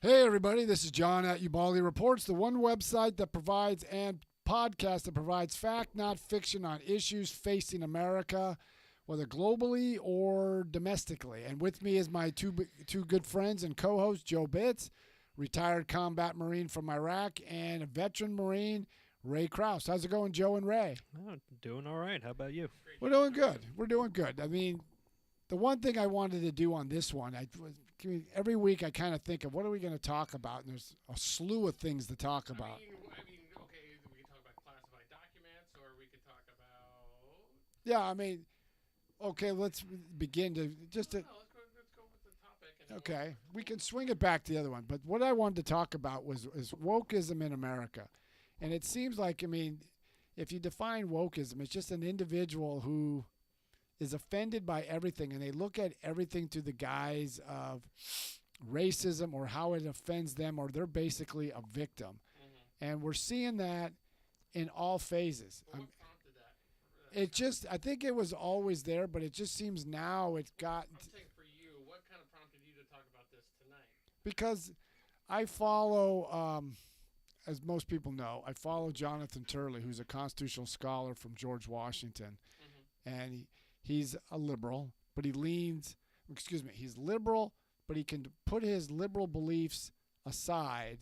Hey, everybody, this is John at Ubaldi Reports, the one website that provides and podcast that provides fact, not fiction, on issues facing America, whether globally or domestically. And with me is my two good friends and co host, Joe Bitts, retired combat Marine from Iraq, and a veteran Marine, Ray Krause. How's it going, Joe and Ray? Oh, doing all right. How about you? We're doing good. We're doing good. I mean, the one thing I wanted to do on this one, every week I kind of think of what are we going to talk about, and there's a slew of things to talk about. Okay, we can talk about classified documents, or we could talk about. Yeah, I mean, okay, let's begin to just to. No, let's go with the topic. Okay, we can swing it back to the other one, but what I wanted to talk about was wokeism in America, and it seems like, I mean, if you define wokeism, it's just an individual who is offended by everything, and they look at everything through the guise of racism or how it offends them, or they're basically a victim. And we're seeing that in all phases. Well, what prompted that? It just, I think it was always there, but it just seems now it got. I'm saying for you, what kind of prompted you to talk about this tonight? Because I follow, as most people know, I follow Jonathan Turley, who's a constitutional scholar from George Washington, and he's a liberal, but he's liberal, but he can put his liberal beliefs aside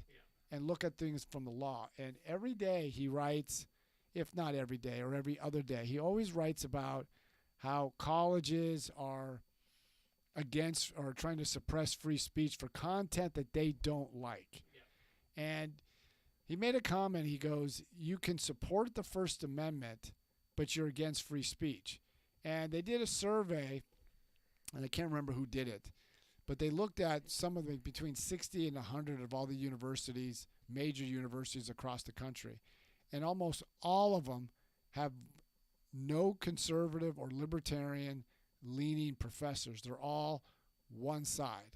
and look at things from the law. And every day he writes, if not every day or every other day, he always writes about how colleges are against or trying to suppress free speech for content that they don't like. And he made a comment. He goes, you can support the First Amendment, but you're against free speech. And they did a survey, and I can't remember who did it, but they looked at some of the between 60 and 100 of all the universities, major universities across the country. And almost all of them have no conservative or libertarian leaning professors. They're all one side.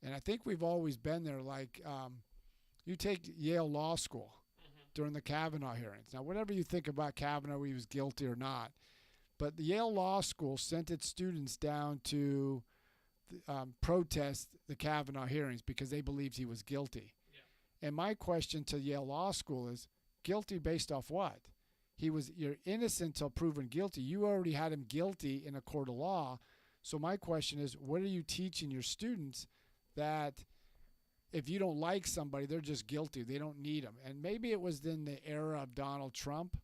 And I think we've always been there. Like, you take Yale Law School during the Kavanaugh hearings. Now, whatever you think about Kavanaugh, he was guilty or not, but the Yale Law School sent its students down to protest the Kavanaugh hearings because they believed he was guilty. Yeah. And my question to Yale Law School is, guilty based off what? You're innocent till proven guilty. You already had him guilty in a court of law. So my question is, what are you teaching your students that if you don't like somebody, they're just guilty. They don't need them. And maybe it was in the era of Donald Trump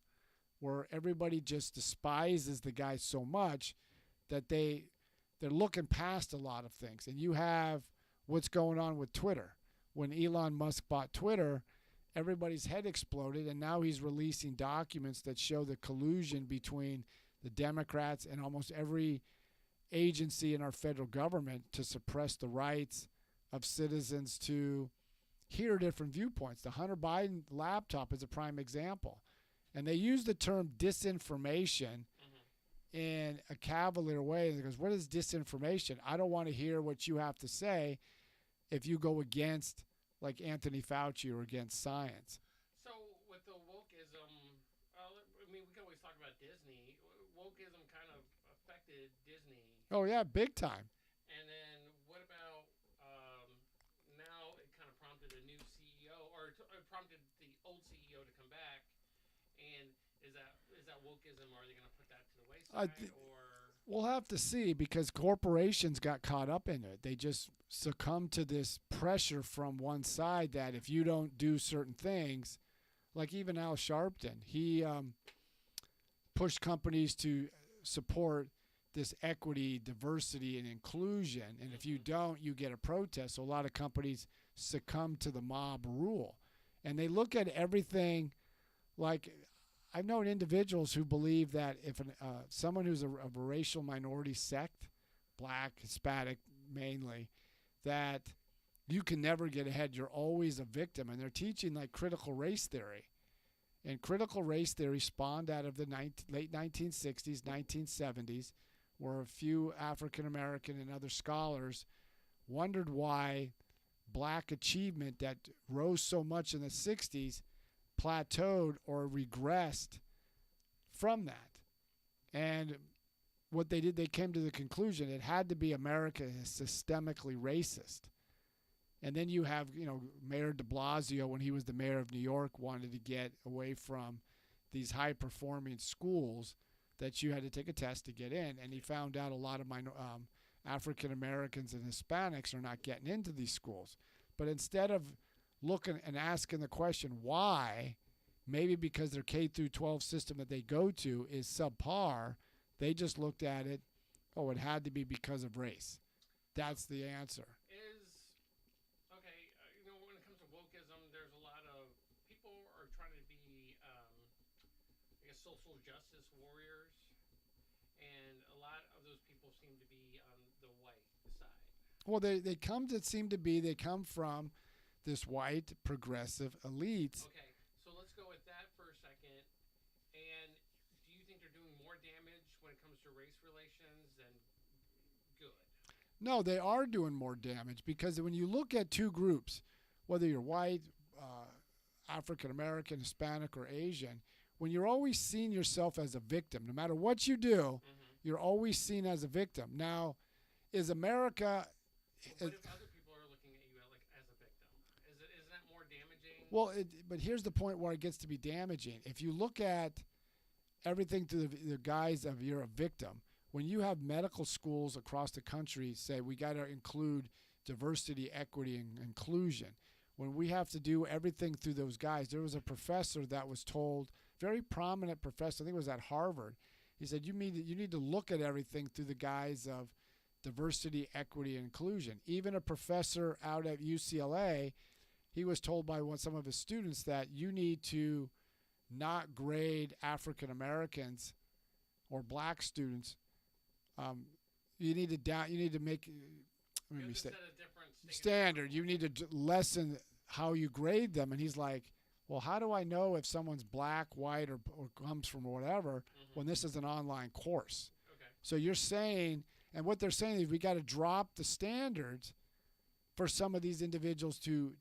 where everybody just despises the guy so much that they're looking past a lot of things. And you have what's going on with Twitter. When Elon Musk bought Twitter, everybody's head exploded, and now he's releasing documents that show the collusion between the Democrats and almost every agency in our federal government to suppress the rights of citizens to hear different viewpoints. The Hunter Biden laptop is a prime example. And they use the term disinformation in a cavalier way. And it goes, what is disinformation? I don't want to hear what you have to say if you go against, like, Anthony Fauci or against science. So with the wokeism, we can always talk about Disney. Wokeism kind of affected Disney. Oh, yeah, big time. And then what about now it kind of prompted a new CEO, or it prompted the old CEO to come back. And is that wokeism? Or are they going to put that to the wayside? We'll have to see, because corporations got caught up in it. They just succumbed to this pressure from one side that if you don't do certain things, like even Al Sharpton, he pushed companies to support this equity, diversity, and inclusion. And if you don't, you get a protest. So a lot of companies succumb to the mob rule. And they look at everything like, I've known individuals who believe that if someone who's of a racial minority sect, black, Hispanic mainly, that you can never get ahead. You're always a victim. And they're teaching like critical race theory. And critical race theory spawned out of the late 1960s, 1970s, where a few African American and other scholars wondered why black achievement that rose so much in the 60s plateaued or regressed from that. And what they did, they came to the conclusion it had to be America is systemically racist. And then you have, Mayor de Blasio, when he was the mayor of New York, wanted to get away from these high performing schools that you had to take a test to get in. And he found out a lot of African Americans and Hispanics are not getting into these schools. But instead of looking and asking the question why, maybe because their K through 12 system that they go to is subpar, they just looked at it, oh, it had to be because of race. That's the answer. When it comes to wokeism, there's a lot of people are trying to be, social justice warriors, and a lot of those people seem to be on the white side. Well, they come from this white progressive elite. Okay, so let's go with that for a second. And do you think they're doing more damage when it comes to race relations than good? No, they are doing more damage because when you look at two groups, whether you're white, African American, Hispanic, or Asian, when you're always seeing yourself as a victim, no matter what you do, you're always seen as a victim. Now, is America... What if other people are looking at you as a victim? Isn't that more damaging? Well, but here's the point where it gets to be damaging. If you look at everything through the guise of you're a victim, when you have medical schools across the country say we got to include diversity, equity, and inclusion, when we have to do everything through those guys, there was a professor that was told, very prominent professor, I think it was at Harvard, he said you need to look at everything through the guise of diversity, equity, and inclusion. Even a professor out at UCLA, he was told by some of his students that you need to not grade African Americans or black students. You need to make standard. You need to lessen how you grade them. And he's like, well, how do I know if someone's black, white, or comes from whatever when this is an online course? Okay. So you're saying, and what they're saying is we got to drop the standards for some of these individuals to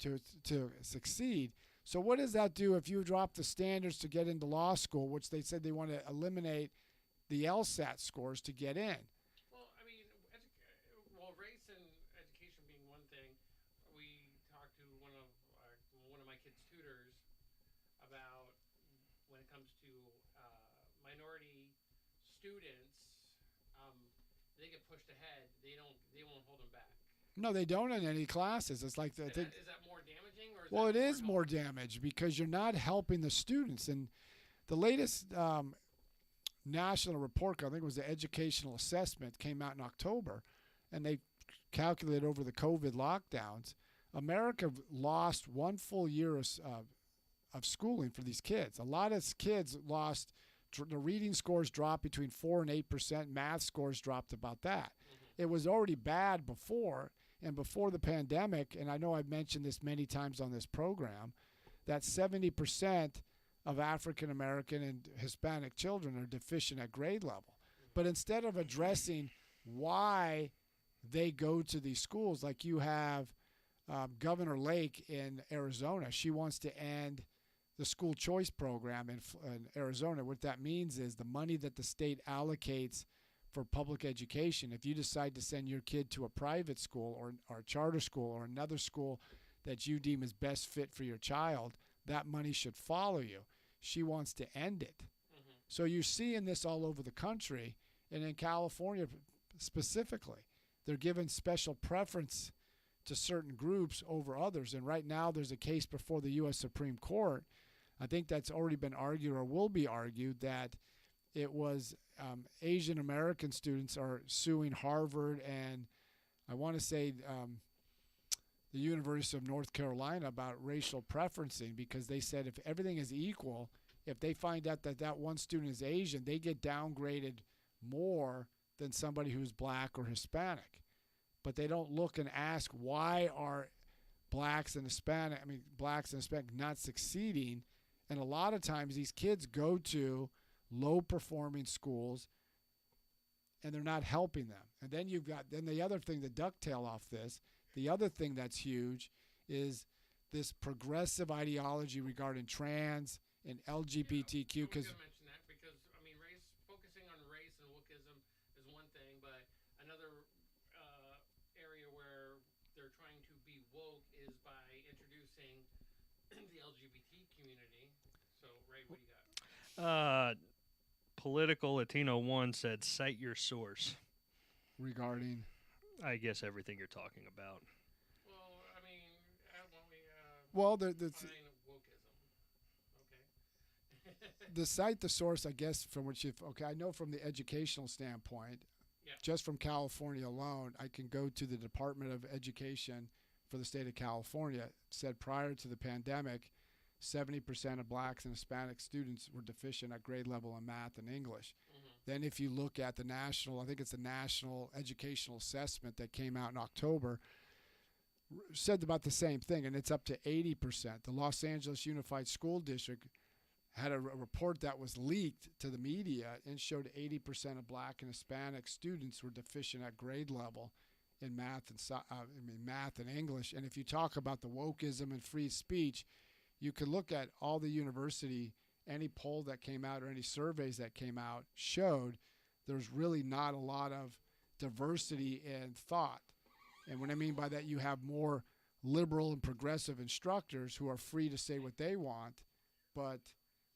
succeed. So what does that do if you drop the standards to get into law school, which they said they want to eliminate the LSAT scores to get in? Race and education being one thing, we talked to one of my kids' tutors about when it comes to minority students, they get pushed ahead. They won't hold them back. No, they don't in any classes. It's like Is that more damaging, or well, it is more damage because you're not helping the students. And the latest national report, I think it was the educational assessment, came out in October, and they calculated over the COVID lockdowns, America lost 1 full year of schooling for these kids. A lot of kids lost. The reading scores dropped between 4% and 8%. Math scores dropped about that. It was already bad before, and before the pandemic, and I know I've mentioned this many times on this program, that 70% of African American and Hispanic children are deficient at grade level. But instead of addressing why they go to these schools, like you have Governor Lake in Arizona, she wants to end the school choice program in Arizona. What that means is the money that the state allocates for public education, if you decide to send your kid to a private school or a charter school or another school that you deem is best fit for your child, that money should follow you. She wants to end it. So you're seeing this all over the country, and in California specifically. They're given special preference to certain groups over others. And right now there's a case before the U.S. Supreme Court. I think that's already been argued or will be argued that it was Asian American students are suing Harvard and I want to say the University of North Carolina about racial preferencing, because they said if everything is equal, if they find out that one student is Asian, they get downgraded more than somebody who's black or Hispanic. But they don't look and ask why are blacks and Hispanic not succeeding. And a lot of times these kids go to low performing schools and they're not helping them. And then the other thing, the ducktail off this, the other thing that's huge is this progressive ideology regarding trans and LGBTQ. Because mention that because focusing on race and wokeism is one thing, but another area where they're trying to be woke the LGBT community. So, Ray, what do you got? Political Latino One said, "Cite your source." regarding. I guess everything you're talking about. Well, I mean, when we Well, the define wokeism, okay. the cite the source, I guess, from which if okay, I know from the educational standpoint, Yeah. just from California alone, I can go to the Department of Education for the state of California. It said prior to the pandemic, 70% of blacks and Hispanic students were deficient at grade level in math and English. Then if you look at the national, I think it's the National Educational Assessment that came out in October, said about the same thing, and it's up to 80%. The Los Angeles Unified School District had a report that was leaked to the media and showed 80% of black and Hispanic students were deficient at grade level in math and math and English. And if you talk about the wokeism and free speech, you can look at all the university, any poll that came out or any surveys that came out showed there's really not a lot of diversity in thought. And what I mean by that, you have more liberal and progressive instructors who are free to say what they want, but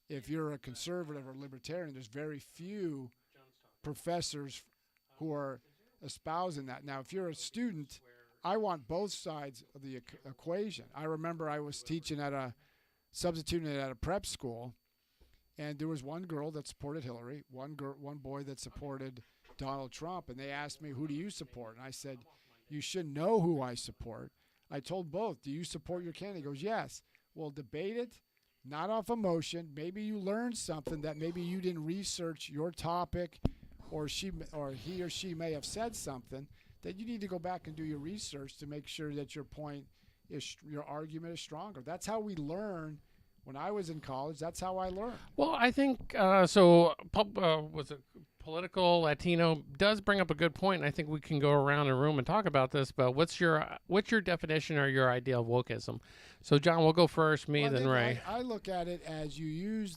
if you're a conservative or libertarian, there's very few professors who are espousing that. Now, if you're a student, I want both sides of the equation. I remember I was teaching substituting at a prep school, and there was one girl that supported Hillary, one boy that supported Donald Trump, and they asked me, who do you support? And I said, you should know who I support. I told both, do you support your candidate? He goes, yes. Well, debate it, not off emotion. Maybe you learned something that maybe you didn't research your topic, or he or she may have said something that you need to go back and do your research to make sure that your argument is stronger. That's how we learn. When I was in college, that's how I learned. Well, I think was it Political Latino does bring up a good point, and I think we can go around the room and talk about this. But what's your definition or your idea of wokeism? So, John, we'll go first. Then Ray. I look at it as you use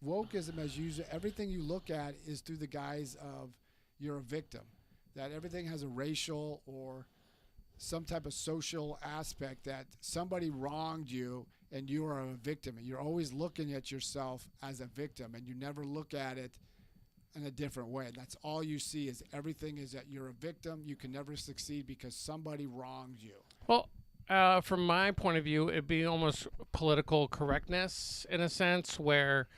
wokeism as everything you look at is through the guise of you're a victim, that everything has a racial or some type of social aspect, that somebody wronged you and you are a victim. And you're always looking at yourself as a victim, and you never look at it in a different way. That's all you see is everything is that you're a victim. You can never succeed because somebody wronged you. Well, from my point of view, it'd be almost political correctness in a sense where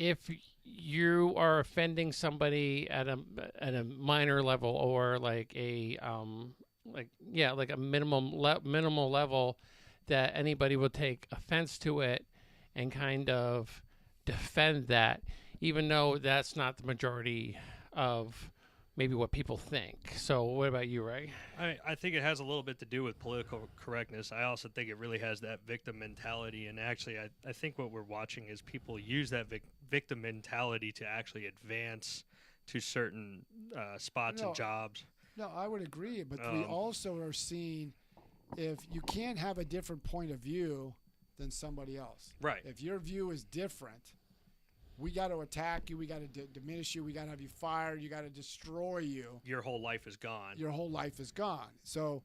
if you are offending somebody at a minor level or like a minimal level, that anybody will take offense to it and kind of defend that, even though that's not the majority of maybe what people think. So what about you, Ray? I think it has a little bit to do with political correctness. I also think it really has that victim mentality. And actually, I think what we're watching is people use that victim mentality to actually advance to certain spots and jobs. No, I would agree. But we also are seeing if you can't have a different point of view than somebody else. Right. If your view is different, we got to attack you. We got to diminish you. We got to have you fired. You got to destroy you. Your whole life is gone. Your whole life is gone. So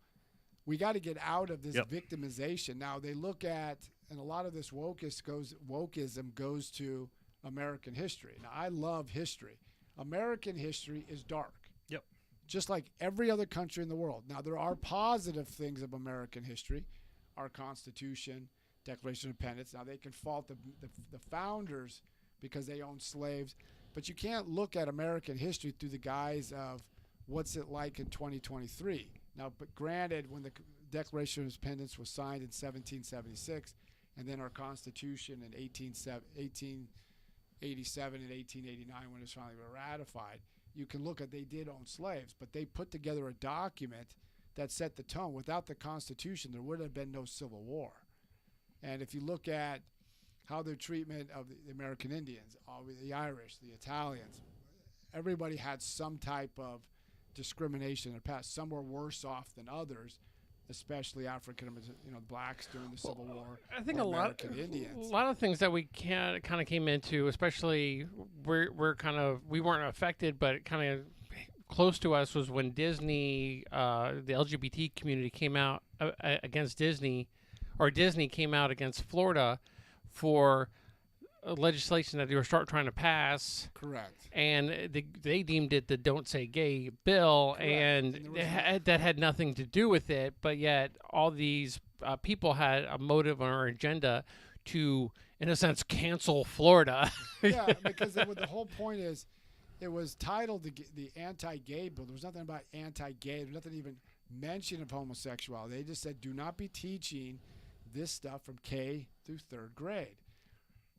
we got to get out of this victimization. Now they look at, and a lot of this wokeism goes to American history. Now I love history. American history is dark. Yep. Just like every other country in the world. Now there are positive things of American history, our Constitution, Declaration of Independence. Now they can fault the founders because they owned slaves. But you can't look at American history through the guise of what's it like in 2023. Now, but granted, when the Declaration of Independence was signed in 1776, and then our Constitution in 1887 and 1889 when it was finally ratified, you can look at they did own slaves, but they put together a document that set the tone. Without the Constitution, there would have been no Civil War. And if you look at how their treatment of the American Indians, the Irish, the Italians, everybody had some type of discrimination in the past. Some were worse off than others, especially African, blacks during the Civil War. I think American Indians. A lot of things that we kind of came into, especially we weren't affected, but kind of close to us was when Disney, the LGBT community came out against Disney or Disney came out against Florida for legislation that they were trying to pass, Correct. and they deemed it the "Don't Say Gay" bill, Correct. and And there was that had nothing to do with it. But yet, all these people had a motive or agenda to, in a sense, cancel Florida. Yeah, because the whole point is, it was titled the anti-gay bill. There was nothing about anti-gay. There was nothing even mention of homosexuality. They just said, do not be teaching this stuff from K through third grade.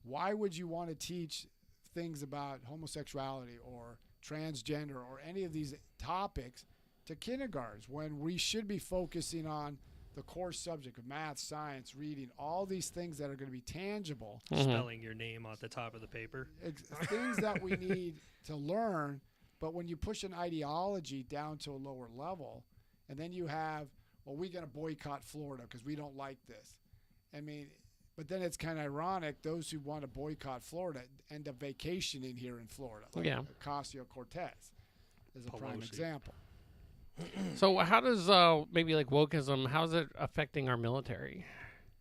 Why would you want to teach things about homosexuality or transgender or any of these topics to kindergartners when we should be focusing on the core subject of math, science, reading, all these things that are going to be tangible. Spelling your name on the top of the paper. Things that we need to learn, but when you push an ideology down to a lower level, and then you have, well, we're going to boycott Florida because we don't like this. I mean, but then it's kind of ironic, those who want to boycott Florida end up vacationing here in Florida. Like Ocasio-Cortez is a prime example. So how does maybe like wokeism, how's it affecting our military?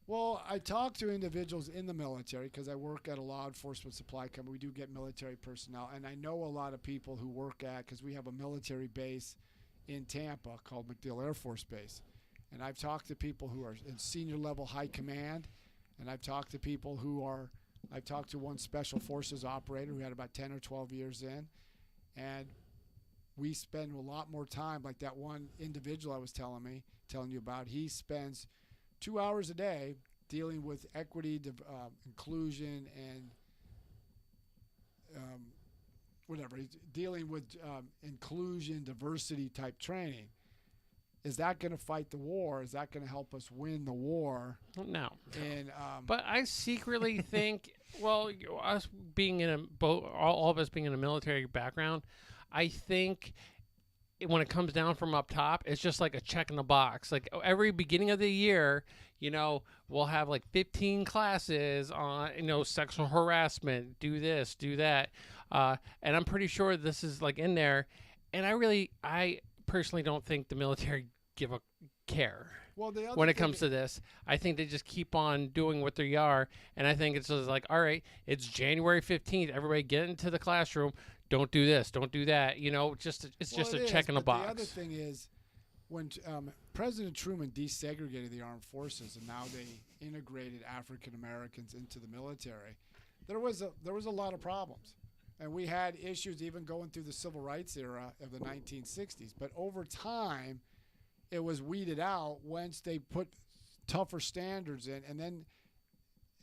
Well, I talk to individuals in the military because I work at a law enforcement supply company. We do get military personnel, and I know a lot of people who work at, because we have a military base in Tampa called MacDill Air Force Base. And I've talked to people who are in senior level high command, and I've talked to people I've talked to one special forces operator who had about 10 or 12 years in, and we spend a lot more time, like that one individual I was telling you about, he spends 2 hours a day dealing with equity, inclusion, and whatever. He's dealing with inclusion, diversity type training. Is that going to fight the war? Is that going to help us win the war? No. And but I secretly think, well, us being in all of us being in a military background, I think when it comes down from up top, it's just like a check in the box. Like every beginning of the year, we'll have like 15 classes on, sexual harassment, do this, do that. And I'm pretty sure this is like in there. And I personally don't think the military give a care. Well, when it comes to this, I think they just keep on doing what they are. And I think it's just like, all right, it's January 15th. Everybody get into the classroom. Don't do this. Don't do that. It's just a check in the box. The other thing is, when President Truman desegregated the armed forces and now they integrated African Americans into the military, there was a lot of problems. And we had issues even going through the civil rights era of the 1960s. But over time, it was weeded out once they put tougher standards in. And then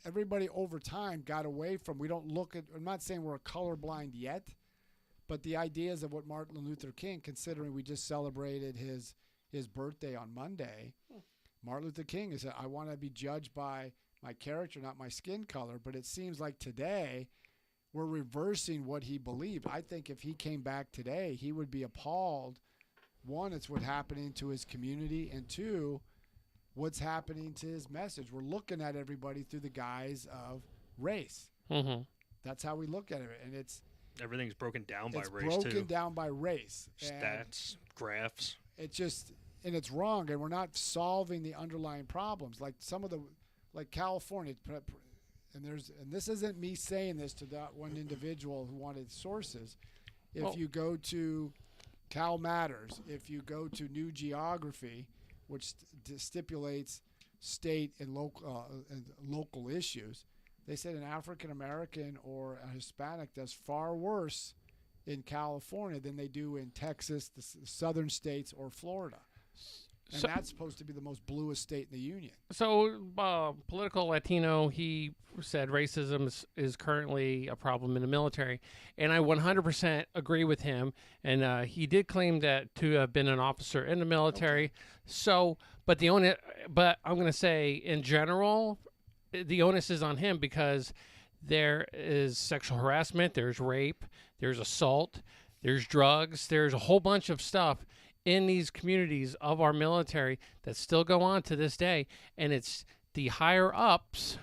everybody over time got away from, I'm not saying we're colorblind yet, but the ideas of what Martin Luther King, considering we just celebrated his birthday on Monday, Martin Luther King said, I want to be judged by my character, not my skin color. But it seems like today we're reversing what he believed. I think if he came back today, he would be appalled. One, it's what's happening to his community, and two, what's happening to his message. We're looking at everybody through the guise of race. Mm-hmm. That's how we look at it, and everything's broken down by race too. It's broken down by race. Stats, graphs. And it's wrong, and we're not solving the underlying problems. Like like California, and this isn't me saying this to that one individual who wanted sources. If you go to Cal Matters, if you go to New Geography, which stipulates state and local issues, they said an African American or a Hispanic does far worse in California than they do in Texas, the southern states, or Florida. And that's supposed to be the most bluest state in the union. So, Political Latino, he said racism is currently a problem in the military, and I 100% agree with him. And he did claim that to have been an officer in the military. Okay. So, but I'm going to say in general, the onus is on him because there is sexual harassment, there's rape, there's assault, there's drugs, there's a whole bunch of stuff in these communities of our military that still go on to this day. And it's the higher ups,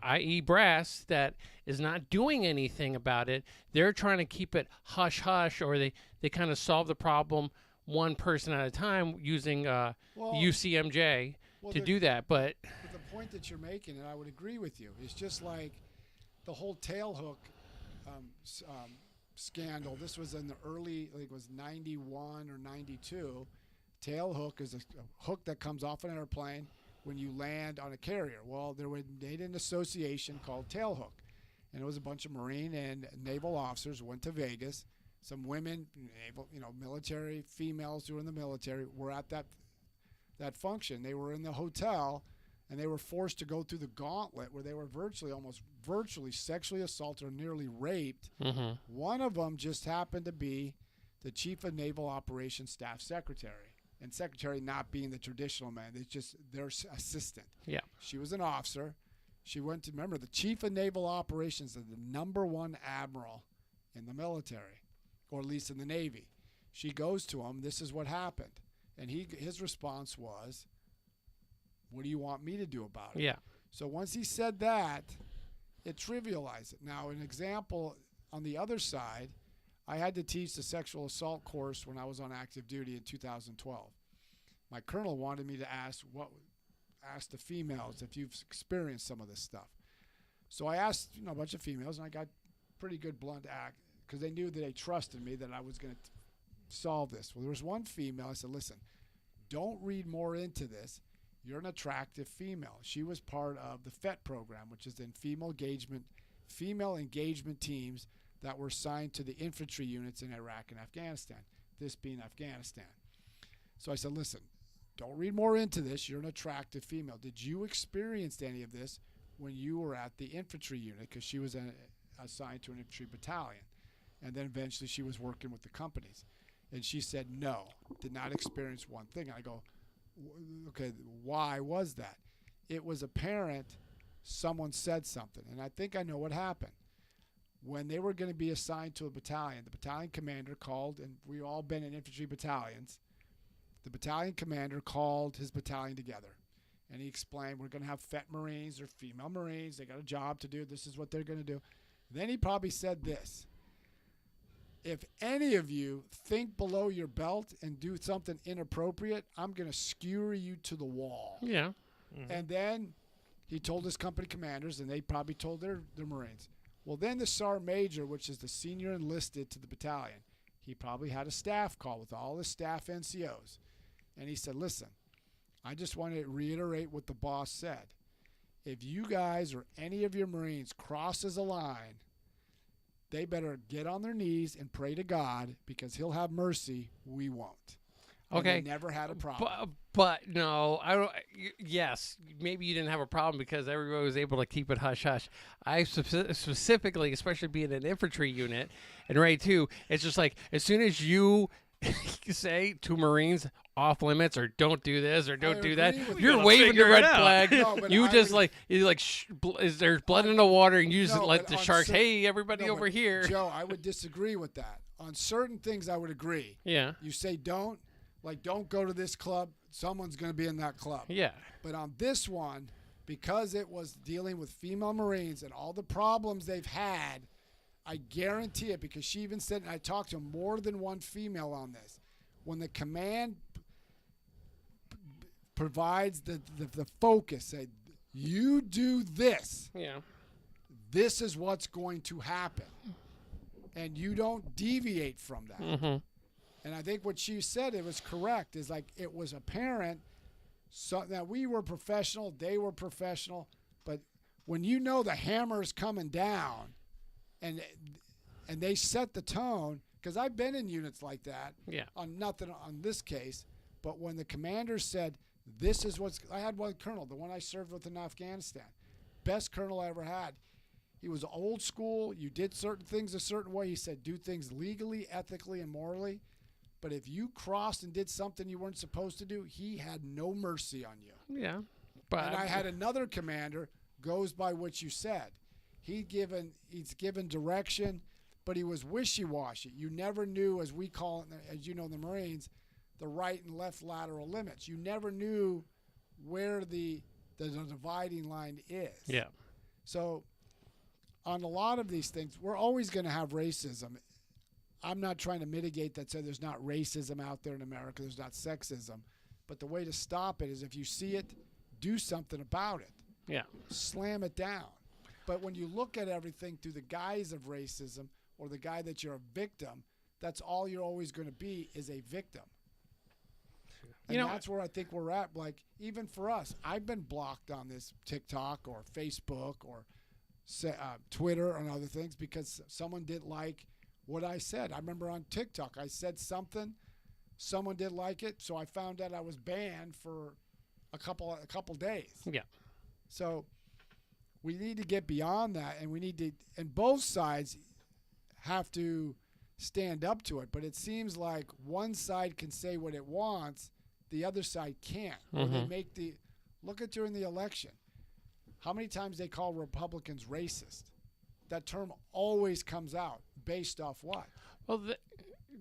i.e. brass, that is not doing anything about it. They're trying to keep it hush-hush, or they kind of solve the problem one person at a time using UCMJ to do that. But the point that you're making, and I would agree with you. It's just like the whole tailhook scandal. This was in the early, I think it was 91 or 92. Tailhook is a hook that comes off an airplane when you land on a carrier. Well, they made an association called Tailhook, and it was a bunch of Marine and naval officers went to Vegas. Some women, naval, military females who were in the military were at that function. They were in the hotel, and they were forced to go through the gauntlet where they were virtually sexually assaulted or nearly raped. Mm-hmm. One of them just happened to be the Chief of Naval Operations Staff Secretary, and secretary not being the traditional man. It's just their assistant. Yeah. She was an officer. She went to, remember, the Chief of Naval Operations is the #1 admiral in the military, or at least in the Navy. She goes to him, this is what happened. And his response was, what do you want me to do about it? Yeah. So once he said that, it trivialized it. Now, an example on the other side, I had to teach the sexual assault course when I was on active duty in 2012. My colonel wanted me to ask the females if you've experienced some of this stuff. So I asked a bunch of females, and I got pretty good blunt act because they knew that they trusted me that I was going to solve this. Well, there was one female. I said, listen, don't read more into this. You're an attractive female. She was part of the FET program, which is in female engagement teams that were assigned to the infantry units in Iraq and Afghanistan, this being Afghanistan. So I said, listen, don't read more into this. You're an attractive female. Did you experience any of this when you were at the infantry unit? Because she was assigned to an infantry battalion. And then eventually she was working with the companies. And she said, no, did not experience one thing. And I go, okay, why was that? It was apparent someone said something. And I think I know what happened. When they were going to be assigned to a battalion, the battalion commander called, and we've all been in infantry battalions, the battalion commander called his battalion together. And he explained, we're going to have FET Marines or female Marines. They got a job to do. This is what they're going to do. Then he probably said this. If any of you think below your belt and do something inappropriate, I'm going to skewer you to the wall. Yeah. Mm-hmm. And then he told his company commanders, and they probably told their Marines. Well, then the Sergeant Major, which is the senior enlisted to the battalion, he probably had a staff call with all his staff NCOs. And he said, listen, I just want to reiterate what the boss said. If you guys or any of your Marines crosses a line, they better get on their knees and pray to God because he'll have mercy. We won't. And Okay. they never had a problem. But no, I don't. Yes, maybe you didn't have a problem because everybody was able to keep it hush hush. I specifically, especially being an infantry unit, and right too, it's just like as soon as you say to Marines off limits or don't do this or don't do that, agree with you're you. waving the Figure it red out. flag. No, but You I just would- is there blood in the water, and you just No, let but the on sharks. cer- Hey, everybody No, over but here. Joe, I would disagree with that. On certain things, I would agree. Yeah, You say don't go to this club. Someone's going to be in that club. yeah, But on this one, because it was dealing with female Marines and all the problems they've had, I guarantee it because she even said, and I talked to more than one female on this, when the command provides the focus, say, you do this, yeah. this is what's going to happen. And you don't deviate from that. Mm-hmm. And I think what she said, it was correct, is like it was apparent that we were professional, they were professional, but when you know the hammer is coming down and they set the tone, because I've been in units like that, Yeah. on nothing on this case, but when the commander said, this is what's, I had one colonel, the one I served with in Afghanistan, best colonel I ever had. He was old school. You did certain things a certain way. He said, do things legally, ethically, and morally. But if you crossed and did something you weren't supposed to do, he had no mercy on you. Yeah. But And I had another commander, goes by what you said. He's given direction, but he was wishy-washy. You never knew, as we call it, as you know in the Marines, the right and left lateral limits. You never knew where the dividing line is. Yeah. So on a lot of these things, we're always going to have racism. I'm not trying to mitigate that, so there's not racism out there in America, there's not sexism. But the way to stop it is if you see it, do something about it. Yeah. Slam it down. But when you look at everything through the guise of racism or the guy that you're a victim, that's all you're always going to be is a victim. And that's where I think we're at. Like, even for us, I've been blocked on this TikTok or Facebook or Twitter and other things because someone didn't like what I said. I remember on TikTok, I said something, someone didn't like it, so I found out I was banned for a couple days. Yeah. So we need to get beyond that, and we need to, and both sides have to stand up to it. But it seems like one side can say what it wants, the other side can't. Or they make look at during the election, how many times they call Republicans racist. That term always comes out based off what? Well,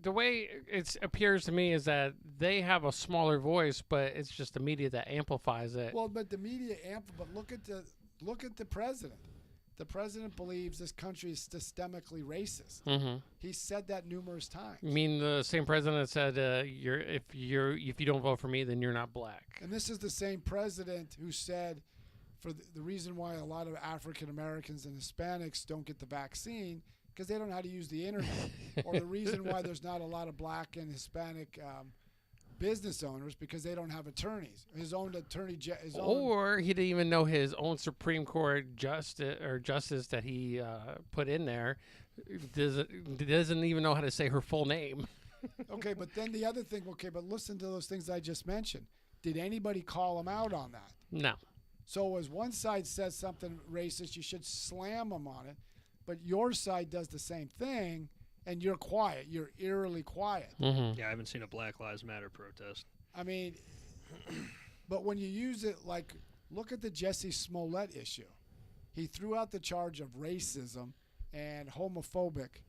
the way it appears to me is that they have a smaller voice, but it's just the media that amplifies it. Well, but the media but look at the president. The president believes this country is systemically racist. He said that numerous times. You mean the same president that said, if you don't vote for me, then you're not black. And this is the same president who said, for the reason why a lot of African Americans and Hispanics don't get the vaccine because they don't know how to use the internet, or the reason why there's not a lot of black and Hispanic business owners because they don't have attorneys. His own attorney, or he didn't even know his own Supreme Court justice that he put in there doesn't even know how to say her full name. Okay, but then the other thing. Okay, but listen to those things I just mentioned. Did anybody call him out on that? No. So as one side says something racist, you should slam them on it. But your side does the same thing, and you're quiet. You're eerily quiet. Yeah, I haven't seen a Black Lives Matter protest. I mean, but when you use it, like, look at the Jesse Smollett issue. He threw out the charge of racism and homophobic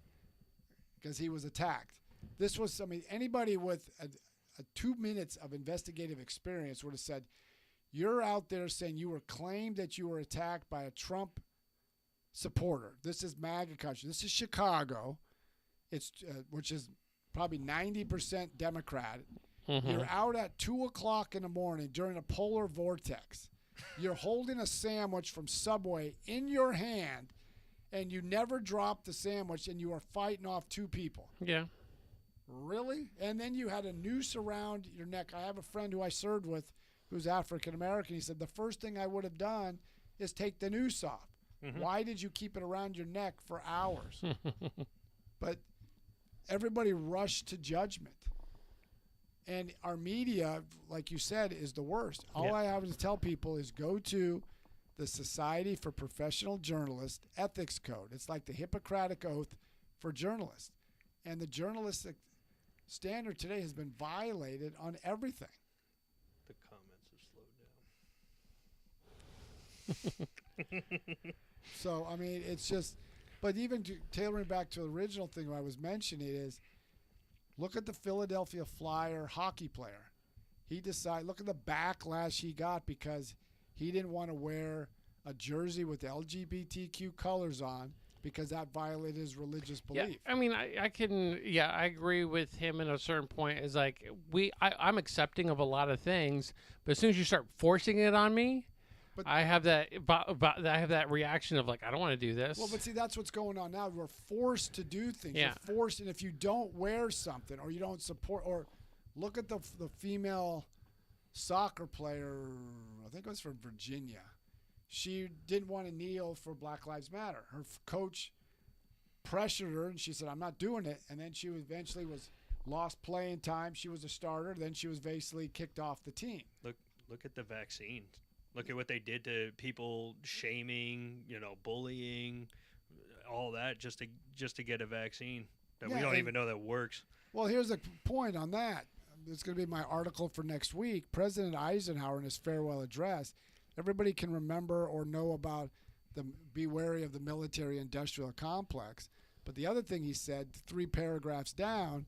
because he was attacked. This was, I mean, anybody with a 2 minutes of investigative experience would have said, you're out there saying you were claimed that you were attacked by a Trump supporter. This is MAGA country. This is Chicago. It's which is probably 90% Democrat. You're out at 2 o'clock in the morning during a polar vortex. You're holding a sandwich from Subway in your hand, and you never dropped the sandwich, and you are fighting off 2 people. Yeah. Really? And then you had a noose around your neck. I have a friend who I served with who's African American. He said, the first thing I would have done is take the noose off. Why did you keep it around your neck for hours? But everybody rushed to judgment. And our media, like you said, is the worst. All I have to tell people is go to the Society for Professional Journalists Ethics Code. It's like the Hippocratic Oath for journalists. And the journalistic standard today has been violated on everything. The comments have slowed down. So, I mean, it's just, but even tailoring back to the original thing I was mentioning is, look at the Philadelphia Flyer hockey player. Look at the backlash he got because he didn't want to wear a jersey with LGBTQ colors on because that violated his religious belief. Yeah, I mean, I agree with him in a certain point. Is like, I'm accepting of a lot of things, but as soon as you start forcing it on me, but I have that reaction of like, I don't want to do this. Well, but see, that's what's going on now. We're forced to do things. Yeah. You're forced, and if you don't wear something or you don't support, or look at the female soccer player, I think it was from Virginia. She didn't want to kneel for Black Lives Matter. Her coach pressured her, and she said, I'm not doing it. And then she eventually lost playing time. She was a starter. Then she was basically kicked off the team. Look at the vaccines. Look at what they did to people, shaming, bullying, all that just to get a vaccine that we don't even know that works. Well, here's a point on that. It's going to be my article for next week. President Eisenhower, in his farewell address, everybody can remember or know about be wary of the military-industrial complex. But the other thing he said, 3 paragraphs down,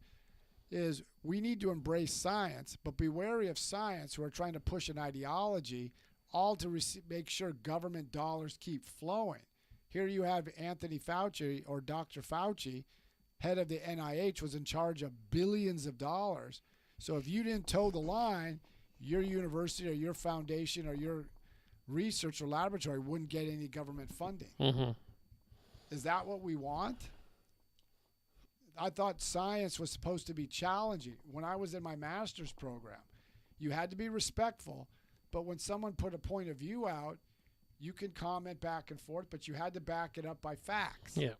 is we need to embrace science, but be wary of science who are trying to push an ideology, all to make sure government dollars keep flowing. Here you have Anthony Fauci, or Dr. Fauci, head of the NIH, was in charge of billions of dollars. So if you didn't toe the line, your university or your foundation or your research or laboratory wouldn't get any government funding. Mm-hmm. Is that what we want? I thought science was supposed to be challenging. When I was in my master's program, you had to be respectful, but when someone put a point of view out, you could comment back and forth, but you had to back it up by facts. Yeah.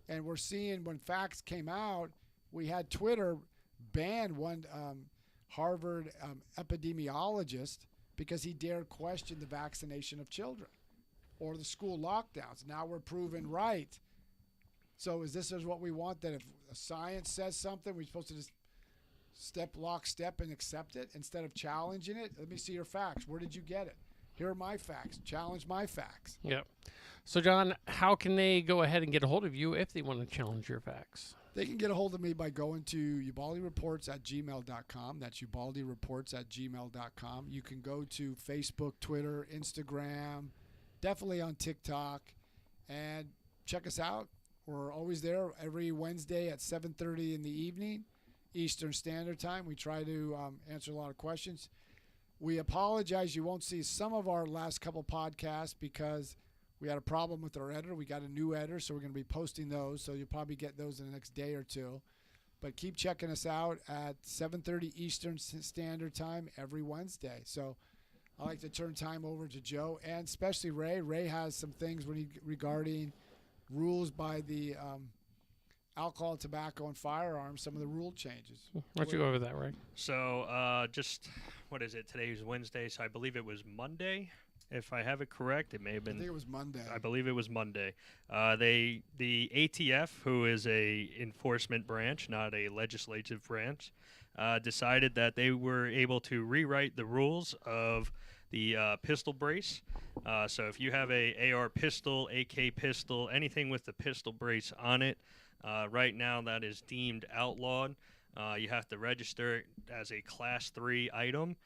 And we're seeing when facts came out, we had Twitter ban one Harvard epidemiologist because he dared question the vaccination of children or the school lockdowns. Now we're proven right. So is this what we want, that if science says something, we're supposed to just lockstep and accept it instead of challenging it? Let me see your facts. Where did you get it? Here are my facts. Challenge my facts. Yep. So, John, how can they go ahead and get a hold of you if they want to challenge your facts? They can get a hold of me by going to ubaldireports@gmail.com. That's ubaldireports@gmail.com. You can go to Facebook, Twitter, Instagram, definitely on TikTok, and check us out. We're always there every Wednesday at 7:30 in the evening, Eastern Standard Time. We try to answer a lot of questions. We apologize you won't see some of our last couple podcasts because we had a problem with our editor. We got a new editor, so we're going to be posting those. So you'll probably get those in the next day or two. But keep checking us out at 7:30 Eastern Standard Time every Wednesday. So I like to turn time over to Joe and especially Ray. Ray has some things regarding rules by the alcohol, tobacco, and firearms, some of the rule changes. Why don't you go over that, Ray? So just, what is it? Today's Wednesday, so I believe it was Monday. If I have it correct, it may have been. I think it was Monday. I believe it was Monday. The ATF, who is a enforcement branch, not a legislative branch, decided that they were able to rewrite the rules of the pistol brace. So if you have a AR pistol, AK pistol, anything with the pistol brace on it, right now that is deemed outlawed. You have to register it as a Class 3 item.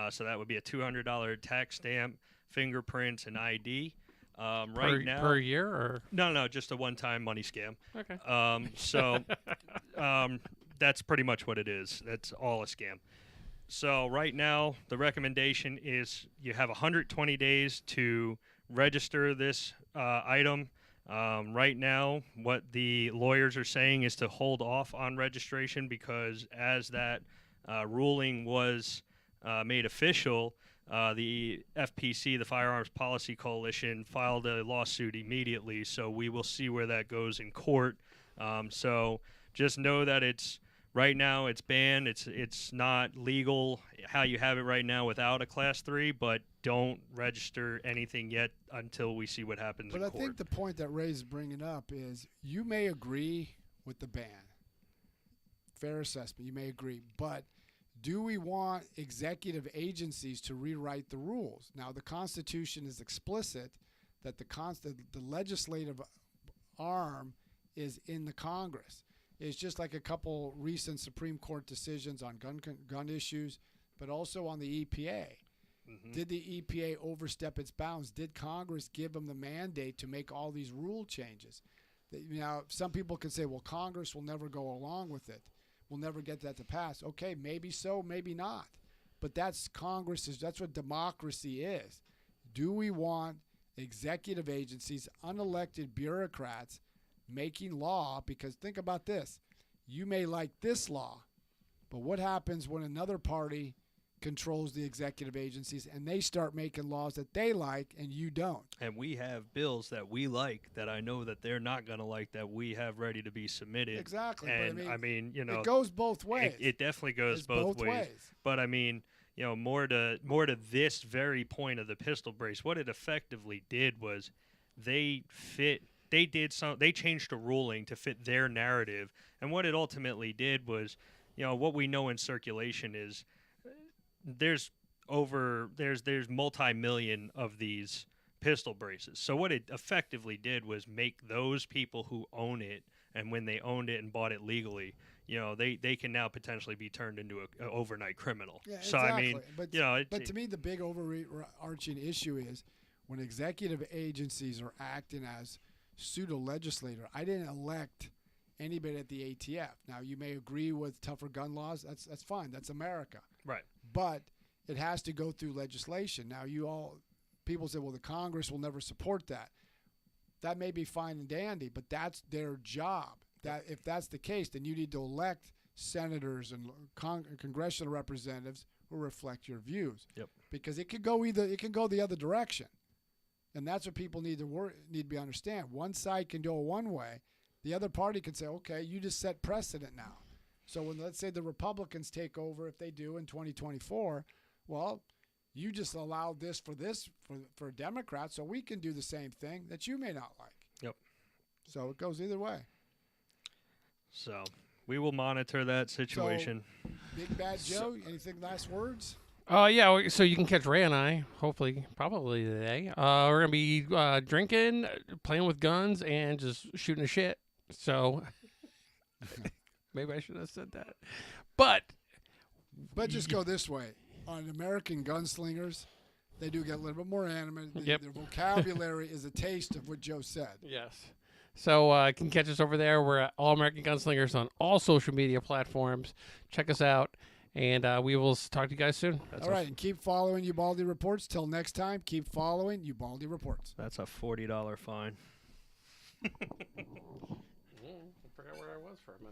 So that would be a $200 tax stamp, fingerprints, and ID. Per year, or no, just a one-time money scam. okay? That's pretty much what it is. That's all a scam. So right now, the recommendation is you have 120 days to register this item. Right now, what the lawyers are saying is to hold off on registration because as that ruling was made official, the FPC, the Firearms Policy Coalition, filed a lawsuit immediately. So we will see where that goes in court. So just know that right now it's banned. It's not legal how you have it right now without a Class 3, but don't register anything yet until we see what happens in court. But I think the point that Ray's bringing up is you may agree with the ban. Fair assessment, you may agree. But do we want executive agencies to rewrite the rules? Now, the Constitution is explicit that the legislative arm is in the Congress. It's just like a couple recent Supreme Court decisions on gun issues, but also on the EPA. Mm-hmm. Did the EPA overstep its bounds? Did Congress give them the mandate to make all these rule changes? Now, some people can say, well, Congress will never go along with it. We'll never get that to pass. Okay, maybe so, maybe not. But that's that's what democracy is. Do we want executive agencies, unelected bureaucrats, making law? Because think about this. You may like this law, but what happens when another party controls the executive agencies and they start making laws that they like and you don't? And we have bills that we like that I know that they're not going to like that we have ready to be submitted. Exactly. And but I mean, you know, it goes both ways. It definitely goes It's both ways. But I mean, you know, more to this very point of the pistol brace, what it effectively did was they changed the ruling to fit their narrative. And what it ultimately did was, you know, what we know in circulation is there's multi-million of these pistol braces. So what it effectively did was make those people who own it, and when they owned it and bought it legally, you know, they can now potentially be turned into an overnight criminal. Yeah, so exactly. I mean, but, you know, but to me, the big overarching issue is when executive agencies are acting as pseudo-legislator. I didn't elect anybody at the ATF. Now, you may agree with tougher gun laws. That's fine. That's America. Right. But it has to go through legislation. Now, you all people say, well, the Congress will never support that. That may be fine and dandy, but that's their job. That if that's the case, then you need to elect senators and congressional representatives who reflect your views. Yep. Because it could go the other direction, and that's what people need to be understand. One side can go one way, the other party can say, okay, you just set precedent now. So when, let's say, the Republicans take over, if they do in 2024, well, you just allowed this for Democrats, so we can do the same thing that you may not like. Yep. So it goes either way. So we will monitor that situation. So, Big Bad Joe, anything last words? Yeah, so you can catch Ray and I, hopefully, probably today. We're going to be drinking, playing with guns, and just shooting the shit. So maybe I should have said that. But just go this way. On American Gunslingers, they do get a little bit more animated. Yep. Their vocabulary is a taste of what Joe said. yes. So you can catch us over there. We're at All American Gunslingers on all social media platforms. Check us out, and we will talk to you guys soon. All right, and keep following Ubaldi Reports. Till next time, keep following Ubaldi Reports. That's a $40 fine. I forgot where I was for a minute.